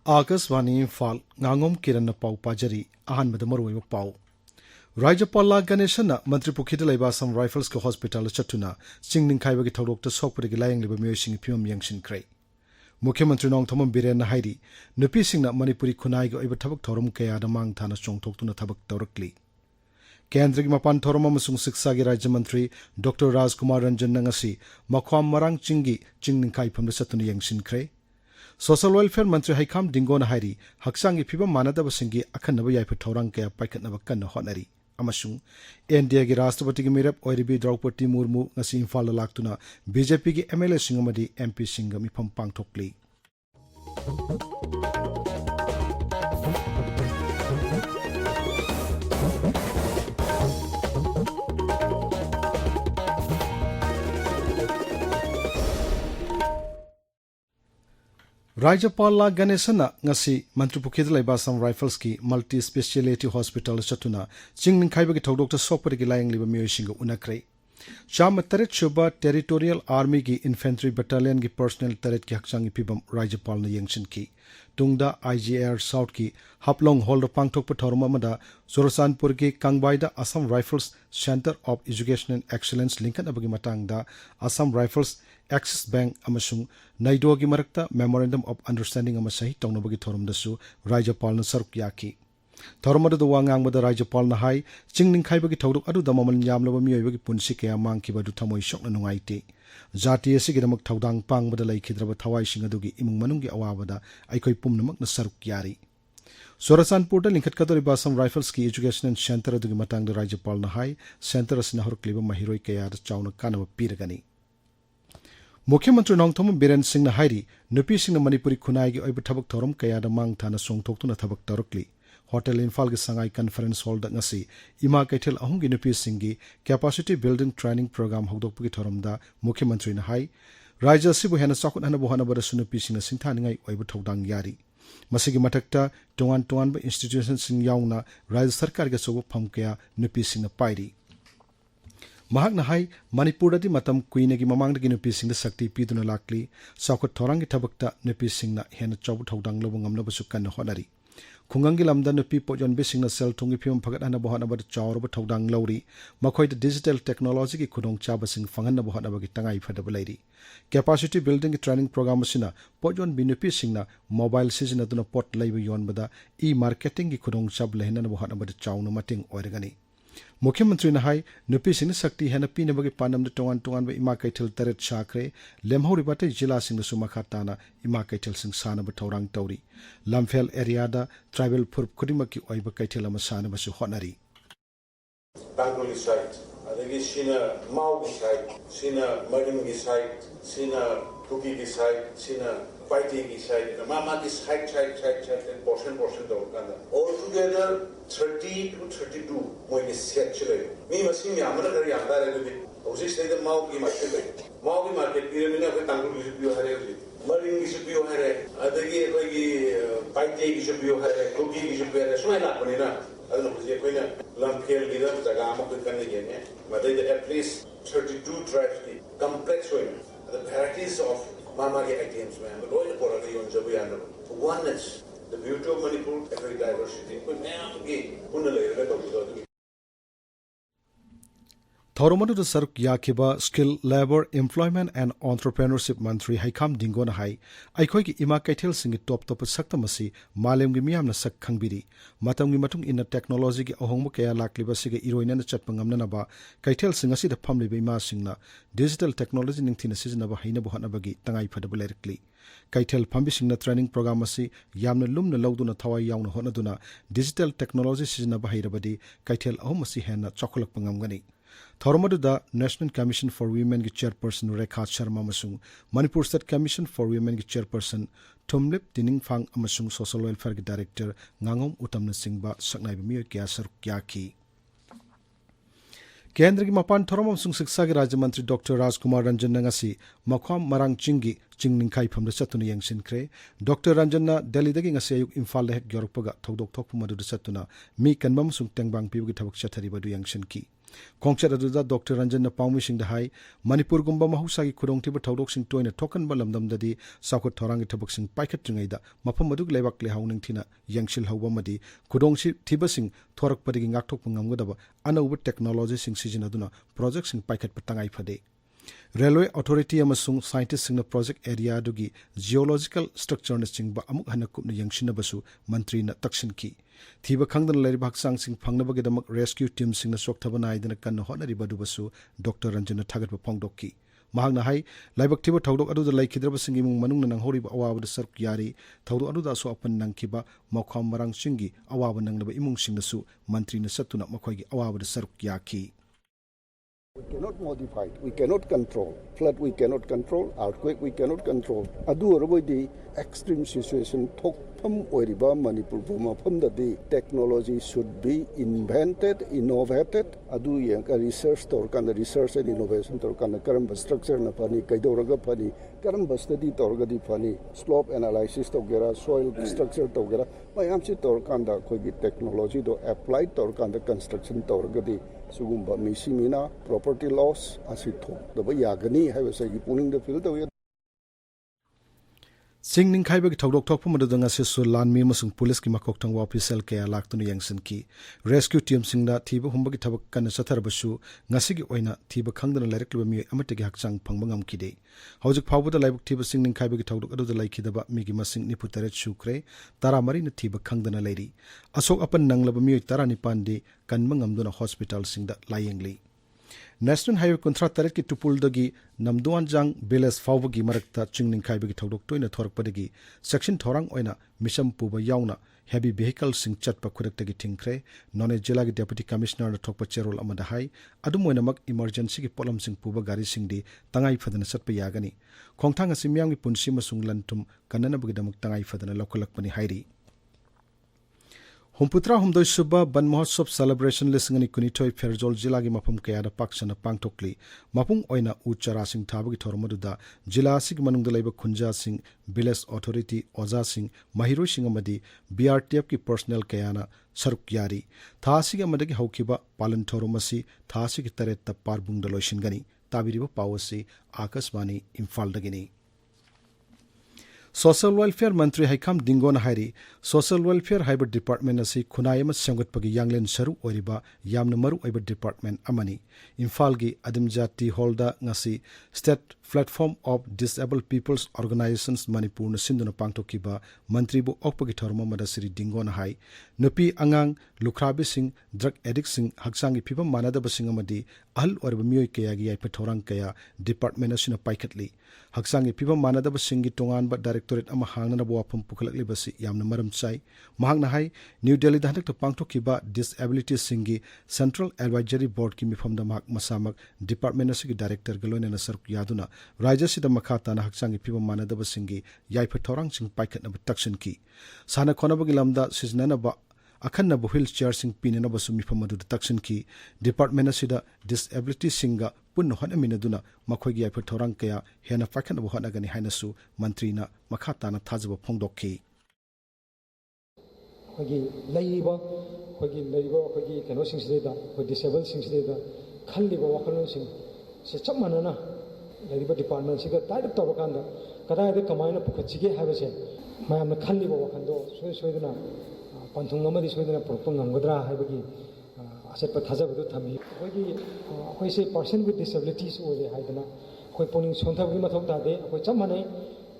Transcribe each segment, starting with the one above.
Akashvani Imphal Ngangom Kiran pau pajari ahanbada maruoiba pau Rajapal Ganesana Mantri Pukhida Laiba Assam Rifles ko hospital chatuna chingning khaiba gi thorok ta sokpari gi layang liba myoising phimam yangshin krai Mukhyamantri Nong Thomam Biren na hairi nupi singna Manipuri khunai gi oiba thabak thorum kaya da mang thana chongthoktuna thabak tawrakli Kendra gi mapan thorum amasung siksa gi Rajya Mantri Dr Rajkumar Ranjan nangasi makhwam marang chinggi chingning khai phamda chatuna yangshin krai Social Welfare Mantri Haikam Dingona Hairi, Haksangi Piba Manada Basingi, Akanaba Yaipa Torang Kaya Paikatnaba Kana Honari, Amasung, India Girastapati Mirap, Oiribi Draupati Murmu, Nasi Imphal Laktuna, BJP MLA Singamadi, MP Singami Pampang Tokli. Rajapal Ganesana ngasi Mantri Pukhida Laiba Assam Rifles ki multi speciality hospital chatuna chingning khaiba gi thodok ta sokpari gi layang liba myoising ga unakrai cham taret shuba territorial army gi infantry battalion gi personnel taret ki hakchang pibam Rajapal na yengshin ki tungda IGR South ki haplong holder pangthok pa thorma mada Sorosanpur ki Kangbai da Assam Rifles Center of Education and Excellence linkan abagi matang da Assam Rifles Axis Bank amasung Naido gi marakta Memorandum of Understanding amasahi tongnabagi thorum dasu Rajapal na saruk yaki Thormada do wangang bada Rajapal na hai chingning khaiba gi thodok adu da mamal nyamlaba miyoiba gi punsi kaya mangkiba du thamoi shokna nungaite Jati asi gi damak thodang pang bada laikhidraba thawai sing adu gi imung manung gi awabada aikoi pumnamak na saruk yari Sorasanpur da lingkhat kadori Assam Rifles ki Education and Center adu gi matang da Rajapal na hai center asina horkliba mahiroi kaya da chawna kanaba piragani Mukhyamantri Nong Thomam Biren Singh na hairi nupi singna Manipuri khunai gi oiba thabak thorum kaya da mang thana songthoktuna thabak tarakli Hotel Imphal gi Sangai Conference Hall da ngasi ima kaithel ahung gi nupi singgi capacity building training program hokdokpagi thorum da Mukhyamantri na hai Rajya sibu hena sakut hana bohana bara sunupi singna singthaningai oiba thodang yari masigi mathakta tongan ba institution sing yauna Rajya Sarkar ga sobo pham kaya nupi singna pairi Mahak na hai Manipur di matam kuine gi mamang gi nupi sing da sakti piduna lakli sakut thorang gi thabakta nupi sing na hena chobu thodang lobo ngamna basu kan honari khungang gi lamda nupi pojon bi sing na sel thungi phim phagat ana bohana ba chawr ba thodang lawri makhoi da digital technology gi khudong chaba sing fangan na bohana ba gi tangai phadaba lairi capacity building training program sina pojon bi nupi sing na mobile season aduna pot laiba yon bada e marketing gi khudong chab lehna na bohana ba chawna mating oiragani Mukhyamantri na hai nupi sing sakti hena pinabagi panam da tongan ba ima kaithel taret shakre lemhori bate jila sing da suma khatana ima kaithel sing sana ba thorang tauri lamphel area da tribal purp khudimaki oiba kaithel ama sana ba su honari Bangoli site adagi sina mau site sina magin site sina Tuki site sina Paiti site mama site and portion do kana altogether 30 to 32 moy set chile mi masing yamana kar yamda re de usi se de mau ki market pyramid ko tangul gi bio hare marin gi bio hare adagi koi gi Paiti gi bio hare Tuki gi bio hare so na pani na adu ko je koi na lamphel gi da jaga ma ko kan ge ne madai at least 32 tribes ki complex hoy the varieties of Mama ge items man but all the product you enjoy and oneness the beauty of Manipur every diversity ko naam ge unale re to Thoromadu da saruk yakiba skill labor employment and entrepreneurship mantri Haikam Dingona hai aikoi gi ima kaithel singi top saktamasi malem gi miyam na sak khangbiri matam gi matung in technology gi ahongma kaya lakliba siga iroina na chatpangam na ba kaithel singasi da phamli be ma singna digital technology ningthina sizna ba haina bo hana bagi tangai phadaba lerikli kaithel phambi singna training program asi yamna lumna lawduna thawai yauna honaduna digital technology sizna ba hairabadi kaithel ahomasi hena chokolak pangam gani Thoromadu da National Commission for Women gi chairperson Rekha Sharma amasung Manipur State Commission for Women gi chairperson Thumlip Tiningphang amasung Social Welfare gi director Ngangom Utamna Singba saknai bimi kya saruk kya ki Kendra gi mapan thorom amasung siksa gi Rajya Mantri Dr Rajkumar Ranjan ngasi makhwam marang chinggi चिंग निंखाई फम चतुना यंगसिनख्रे doctor Ranjan Delhi दगी ngasi ayuk Imphal hek yorokpaga thodok thokpu madu chatuna mi kanbam sung tengbang pibu gi thabak chathari badu yangsinki khongchat aduda Dr. Ranjan na pawmi sing da hai Manipur gumba mahusa gi khudong tiba thodok sing toina thokan ba lamdam dadi sakot thorang gi thabak sing paikhat tringai da mafam madu lebak le hauning thina yangsil hawba madi khudong si thiba sing thorak padigi ngakthok pangamgadaba anauba technology sing sijinaduna project sing paikhat patangai phade Railway Authority amasung scientists sing na project area dugi geological structure na sing ba amuk hana kup na yangshina basu mantri na takshin ki thiba khangdan lairi baksang sing phangna bagi damak rescue team sing na sok thaba nai dana kan hot na ribadu basu Dr. Ranjan na thagat ba phongdok ki mahang na hai laibak thiba thodok adu da laikhidraba sing imung manung na nang hori ba awa ba sark yari thodok adu da so apan nang kiba mokham marang singi awa ba nang na imung sing na su mantri na satuna makhoi gi awa ba sark yaki We cannot modify, we cannot control. Flood we cannot control, earthquake we cannot control. Adu the extreme situation talk from Oriba Manipur Buma from the technology should be invented, innovated. Adu yang research torkan the research and innovation torkan karamba structure na pani kaidoraga pani karamba study torgadi pani slope analysis togera soil structure togera mayam si torkan da koi technology do applied torkan the construction torgadi sugumba misimina property loss asito the yagani have a say pulling the field away Sing ning khai bagi thodok thokpu madu danga se so lan mi masung police ki makok tangwa official ke alak tunu yangsin ki rescue team sing da thiba humbagi thabak kan sathar basu ngasi gi oina thiba khangdana lairek liba mi amate gi hakchang phangbangam ki de hojik phawbu da laibuk thiba sing ning khai bagi thodok adu da laiki daba mi gi masing ni putare chukre tara mari na thiba khangdana lairi asok apan nanglaba mi tara ni pandi kanmangam duna hospital sing da layengli National Highway Kuntra Taret ki Tupul dagi Namduan Jang Bilas Fawbagi Marakta Chingning Kaibagi Thodok Toina Thorakpadagi Section Thorang Oina Misham Puba Yauna Heavy Vehicle Sing Chatpa Kudaktagi Tinkre None Jela Deputy Commissioner na Thokpa Cherol Amadahai Adumoina Mak Emergency ki Polam Sing Puba Gari Sing di Tangai Fadana Satpa Yagani Khongthang Asimyang ki Punsi Masung Lantum Kanana Bagidamuk Tangai Fadana Lokalakpani Hairi Humputra Humdoi Suba Ban Mahotsav Celebration Lisingani Kunitoi Ferjol Jila gi mapum kayada paksana pangtokli mapung oina uchara sing thabagi thormaduda jila sig manungda laiba khunja sing Village Authority Oza sing Mahiro sing amadi BRTF ki personnel kayana saruk yari thasi ga madagi haukiba palan thoromasi thasi ki taretta parbungda loishingani tabiriba pawasi Akashvani Imphal dagini Social Welfare Mantri Haikam Dingona Hairi Social Welfare Hybrid Department asi Khunayama Samgatpagi Yanglen Saru Oriba Yamna Maru Oiba Department Amani Imphal gi Adimjati Holda ngasi State Platform of Disabled People's Organizations Manipur na Sinduna Pangtokiba Mantri bu Okpagi Thorma Madasiri Dingona Hai Nupi Angang Lukrabi Sing Drug Addict Sing Haksangi Pibam Manada Basing Amadi Al Oriba Miyoi Kaya gi Yaipa Thorang Kaya Department asina Paikatli Haksangi Pibam Manada Basingi Tongan ba Directorate ama hangna na buwapam pukalakli basi yamna maram chai mahangna hai New Delhi da hanak to pangthokiba Disability Singi Central Advisory Board ki mifam da mak masamak Department asigi Director galoina na saruk yaduna Raja sida makhata na haksangi pibam manada basingi yaipa thorang sing paikat na takshin ki sana khona bagi lamda siznana ba akhanna bu wheelchair sing pinena basu mifam adu takshin ki Department asida Disability Singa punno hana minaduna makhoigi yaipa thorang kaya hena paikat na hana gani hainasu mantri na makhata na thajaba phongdokki khogi laiba khogi kano sing sideda khoi disabled sing sideda khalliba wakhalon sing se chammanana laiba department siga direct tabakanda kada kamaina pukhachige habase mayamna khalliba wakhando soidana panthung amadi soidana propang ngamgadra haibagi asatpa thajabadu thami khoi se person with disabilities ole haidana khoi poning sonthabagi mathau tade khoi chammanai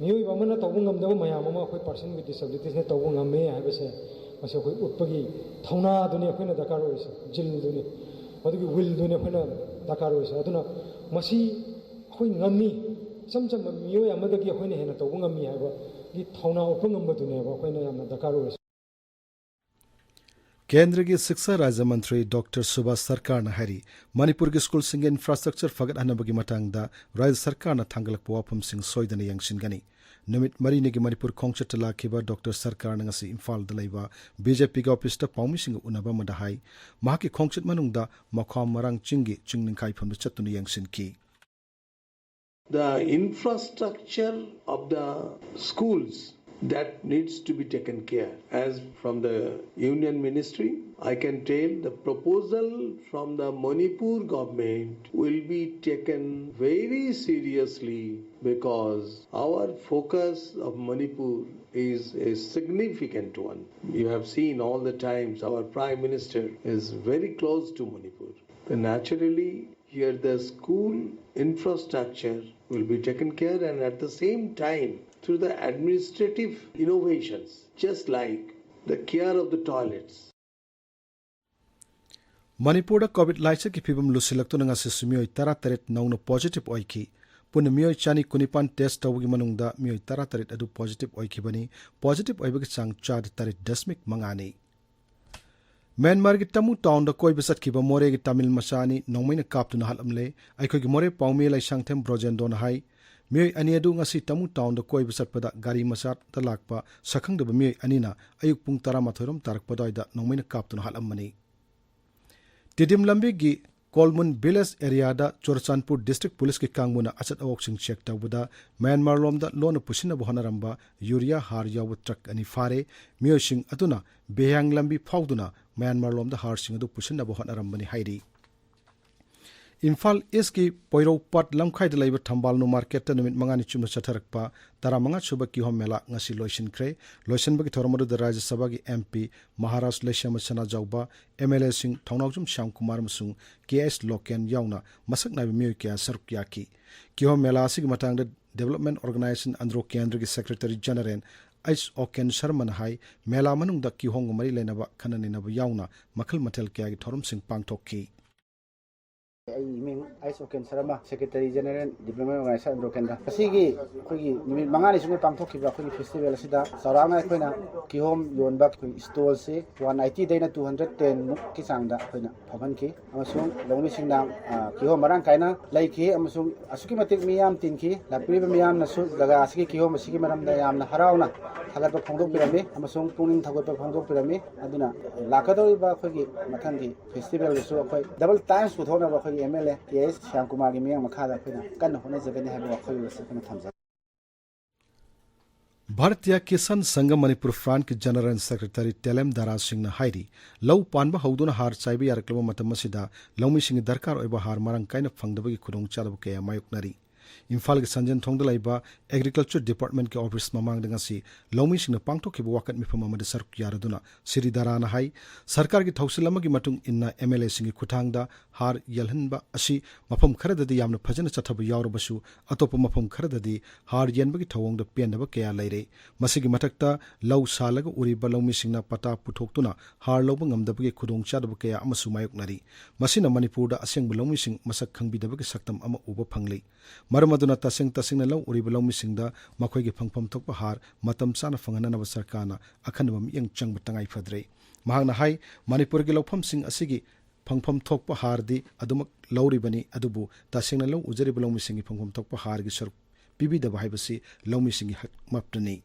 miyoi bamana tawung ngamdaba mayam ama khoi person with disabilities ne tawung ngamme haibase mase khoi utpagi thauna duni khoina dakar hoise jil duni madugi will duni khoina dakar hoise aduna masi khoi ngammi chamcham miyoi amadagi khoina hena tawung ngammi haiba gi thauna upangam badune ba khoina yamna dakar hoise केंद्र की शिक्षा राज्य मंत्री doctor Subhash सरकार न हरी मणिपुर के school सिंग infrastructure फगत हनबगी मतंगदा राज्य सरकार न थांगलक वाफम सिंग सोइदन यंगसिनगनी नमित मरीने की मणिपुर खोंगचट लाखिबा डॉक्टर सरकार नंगसी इम्फाल दलैबा बीजेपी का ऑफिस ता पाउमी सिंग उनबा मदहाई माकी खोंगचट मनुंगदा मखम मरंग चिंगी चिंगनिंग खाइफम चतुन यंगसिन की The infrastructure of the schools that needs to be taken care. As from the Union Ministry, I can tell the proposal from the Manipur government will be taken very seriously because our focus of Manipur is a significant one. You have seen all the times our Prime Minister is very close to Manipur. And naturally, here the school infrastructure will be taken care, and at the same time through the administrative innovations, just like the care of the toilets. Manipur COVID laisa ki phibam lusilaktu nga simioi tara taret nauna positive oiki pun mioi chani kunipan test tawgi manungda mioi tara taret adu positive oiki bani positive oibagi chang chad taret dasmik mangani. Myanmar ki tamu town da koi bisat ki ba more ki Tamil masani nongmaina kaptu na halamle aikoi ki more paumi lai sangthem brojendo na hai mioi ani adu ngasi tamu town da koi bisat pada gari masat talakpa sakhang da mioi anina ayuk pung tara mathoram tarak padoi da nongmaina kaptu na halamani. Tidim lambi gi Kolmun Village area da Chorchanpur District Police ki kangmuna achat awksing check tawbuda Myanmar lomda lona pusina buhana ramba urea har yawu truck ani fare miyosing atuna behang lambi phawduna Myanmar lomda har sing adu pusina buhana rambani hairi. Imphal East ki Poiro Pat lamkhai da laiba thambal no market ta numit mangani chuma chatharakpa taramanga chuba ki hom mela ngasi loisin kre loisin bagi thormadu da Rajya Sabha ki MP Maharashtra Leshama Sana Jauba MLA sing Thongnawjum Shyam Kumar musung KS Loken yauna masak na miyo kya sarukya ki hom mela asig matang da Development Organization Andro Kendra ki Secretary General Ice Oken Sharman hai mela manung da ki hong mari lenaba khanani na yauna makhal matel kya ki thorum sing pangthokki. Ice Oken Sarama, Secretary General, Development Organization Andro Kendra. Asigi, Kugi, Mangani Sungai Pangtok, Kugi Festival Sida, Sarama Kuna, Kihom, Yonbak, Stole Se, 190 Dana 210 Kisanga, Kuna, Pavanki, Amasung, Longi Singam, Kihom Marankaina, Laiki, Amasung, Asukimatic Miam Tinki, La Primiam Nasu, Lagasiki, Kihom, Sikimaram, Dayam, Harauna, Halapa Pongo Pyramid, Amasung, Puning Tagapa Pongo Pyramid, Aduna, Lakado, Kugi, Makandi, Festival, so double times with Honor. MLA KS Shyam Kumar gi miyang makhada phina kan hone jabani ha wa khoi wase kana thamja. Bharatiya Kisan Sangam Manipur Front ki General Secretary Telem Dara Singh na hairi lau panba hauduna har chaibi yaraklama matamasida laumi sing darkar oiba har marang kaina phangdabagi khudong chadabu kaya mayuknari. Imphal ki Sanjan Thongda laiba Agriculture Department ki office mamang dengan si laumi sing na pangtok ki wakat mi phama made saruk yaraduna Siri Darana hai sarkar ki thausilama ki matung inna MLA sing ki khuthangda har yalhanba asi mafam kharadadi yamna phajana chathabu yawrabasu atopa mafam kharadadi har yenba ki thawongda pendaba kaya laire masigi matakta lau salaga uriba laumi sing na pata puthoktuna har loba ngamdaba ki khudong chadabu kaya amasu mayuknari masina Manipur da aseng laumi sing masak khangbidaba ki saktam ama uba phangli Maramaduna tasing na law uri balaw misingda makoy gi phangpham thokpa har matam chana phangana na sarkana akhanba miyang chang batangai phadre mahang na hai Manipur gi lawpham sing asigi phangpham thokpa har di adumak lawri bani adubu tasing na law ujari balaw mising gi phangpham thokpa har gi saruk pibi da bahibasi law mising gi maptani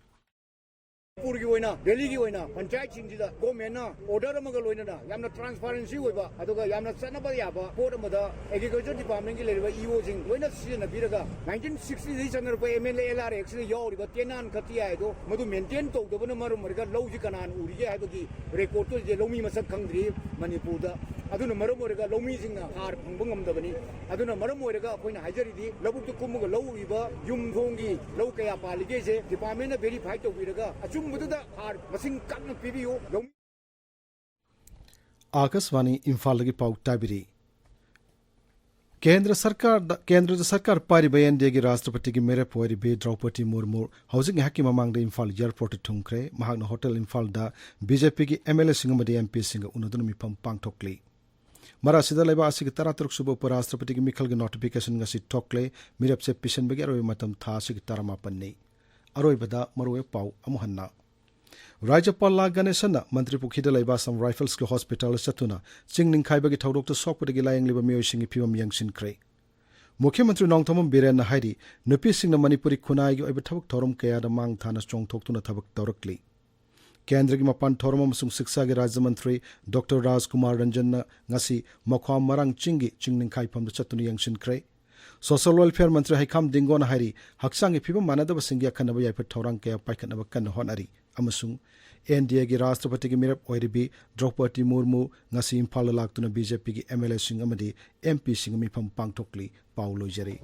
Purgi oina, Delhi gi oina, panchayat singida, government na order amaga loina na, yamna transparency oiba, aduga yamna sanaba yaba, port amada agriculture department gi leriba EO sing, oina sina biraga 1960 sanar pa MLA LRX ne yawriba tenan khati ai do, madu maintain to dobana marum marga lawji kanan urige ai bagi record to je lawmi masak khangdri Manipur da, aduna marum orega lawmi singna har phangbangam dabani, aduna marum orega koina hajari di, labuk to kumuga lawriba yum thongi law kaya palige je department na verify to biraga achum Akaswani Imphal gi pau tabiri Kendra Sarkar pari bayan degi Rashtrapati gi mere poiri be Draupadi Murmu housing haki mamang da Imphal airport thungkre mahagna hotel Imphal da BJP gi MLA singamadi MP singa unadun mi pam pangthokli Mara sida laiba asigi taratruk suba Rashtrapati gi mikhal gi notification ga si thokle mirap se pishan bagi aroi matam tha asigi tarama panni aroi bada maroe pau amuhanna Rajapal La Ganesana, Mantri Pukhida Laiba some rifles ki hospital Satuna, Chingning Kaibagi Taudok to Sokpati Lying Liba Mioshing Pium Yang Sin Cray. Mukhyamantri Nongtomam Biren na Haidi, Nupi Sing the Manipuri Kunai, you ever talk Torum Kaya the Mang Tana Strong talk to Natabak directly. Kendrigimapan Tormum Sung Siksagi Rajamantri, Dr. Raj Kumar Ranjana Ngasi, Mokwam Marang Chingi, Chingning Kaipam the Chatuni Yang Sin Cray. Social welfare मंत्री हाइखाम दिंगोन हारी हक्सांगी फिबम मानदब सिंगी अखनब याइफ थौरांग कया पाइखनब कन होनारी अमसुंग NDA की राष्ट्रपति की मिरप ओइरिबी Draupadi Murmu ngasi Imphal लाक्तुना BJP की MLA सिंग अमदी MP सिंग मिफम पांगथोकली पाउ लोइजरी।